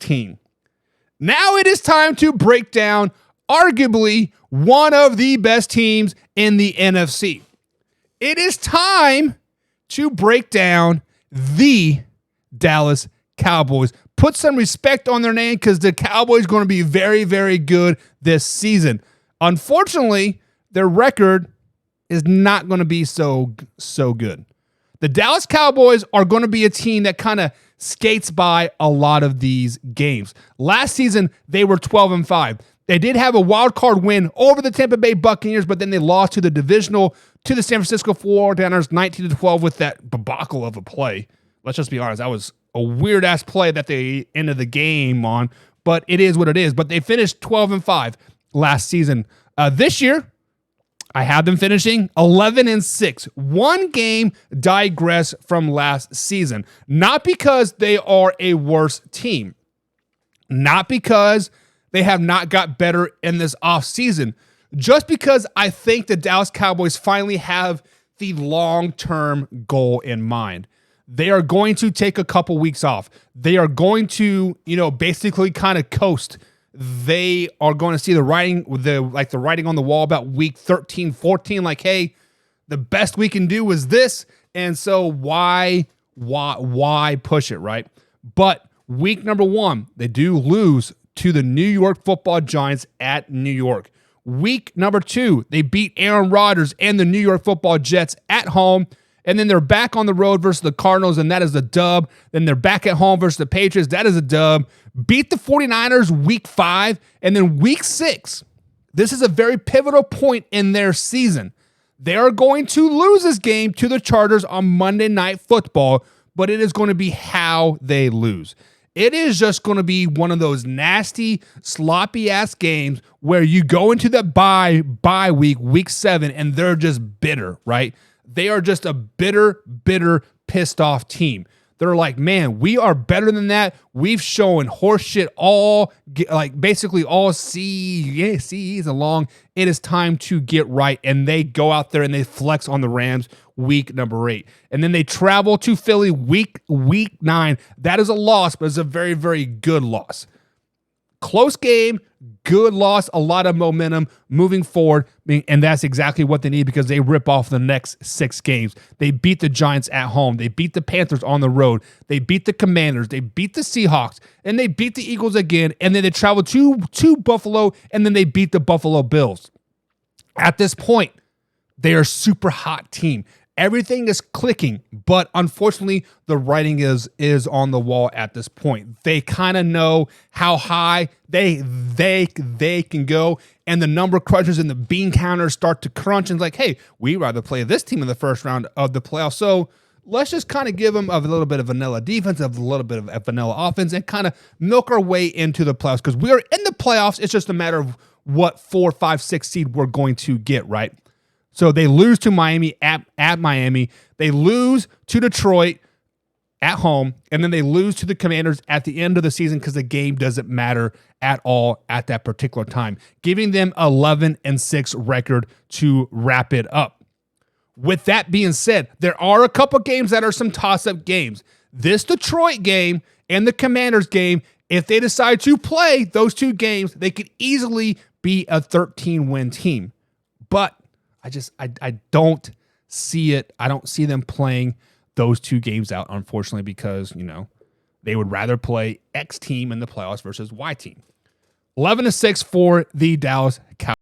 team. Now it is time to break down arguably one of the best teams in the NFC. It is time to break down the Dallas Cowboys. Put some respect on their name because the Cowboys are going to be very, very good this season. Unfortunately, their record is not going to be so good. The Dallas Cowboys are going to be a team that kind of skates by a lot of these games. Last season, they were 12-5. They did have a wild card win over the Tampa Bay Buccaneers, but then they lost to the divisional to the San Francisco 49ers 19-12 with that debacle of a play. Let's just be honest, that was a weird-ass play that they ended the game on, but it is what it is. But they finished 12-5 last season. This year, I have them finishing 11-6. One game digress from last season. Not because they are a worse team. Not because they have not got better in this offseason. Just because I think the Dallas Cowboys finally have the long-term goal in mind. They are going to take a couple weeks off. They are going to, basically kind of coast. They are going to see the writing on the wall about week 13, 14, like, hey, the best we can do is this. And so why push it, right? But week number 1, they do lose to the New York Football Giants at New York. Week number 2, they beat Aaron Rodgers and the New York Football Jets at home. And then they're back on the road versus the Cardinals, and that is a dub. Then they're back at home versus the Patriots. That is a dub. Beat the 49ers week 5. And then week 6, this is a very pivotal point in their season. They are going to lose this game to the Chargers on Monday Night Football, but it is going to be how they lose. It is just going to be one of those nasty, sloppy-ass games where you go into the bye week, week 7, and they're just bitter, right? They are just a bitter, pissed off team. They're like, man, we are better than that. We've shown horseshit basically all season long. It is time to get right. And they go out there and they flex on the Rams week number 8. And then they travel to Philly week 9. That is a loss, but it's a very, very good loss. Close game, good loss, a lot of momentum moving forward, and that's exactly what they need because they rip off the next 6 games. They beat the Giants at home. They beat the Panthers on the road. They beat the Commanders. They beat the Seahawks, and they beat the Eagles again, and then they travel to Buffalo, and then they beat the Buffalo Bills. At this point, they are a super hot team. Everything is clicking, but unfortunately, the writing is on the wall at this point. They kind of know how high they can go, and the number crunchers and the bean counters start to crunch, and it's like, hey, we'd rather play this team in the first round of the playoffs, so let's just kind of give them a little bit of vanilla defense, a little bit of vanilla offense, and kind of milk our way into the playoffs, because we are in the playoffs. It's just a matter of what 4, 5, 6 seed we're going to get, right? So they lose to Miami at Miami. They lose to Detroit at home. And then they lose to the Commanders at the end of the season because the game doesn't matter at all at that particular time, giving them 11-6 record to wrap it up. With that being said, there are a couple games that are some toss-up games. This Detroit game and the Commanders game, if they decide to play those 2 games, they could easily be a 13-win team. But I don't see it. I don't see them playing those 2 games out, unfortunately, because, they would rather play X team in the playoffs versus Y team. 11-6 for the Dallas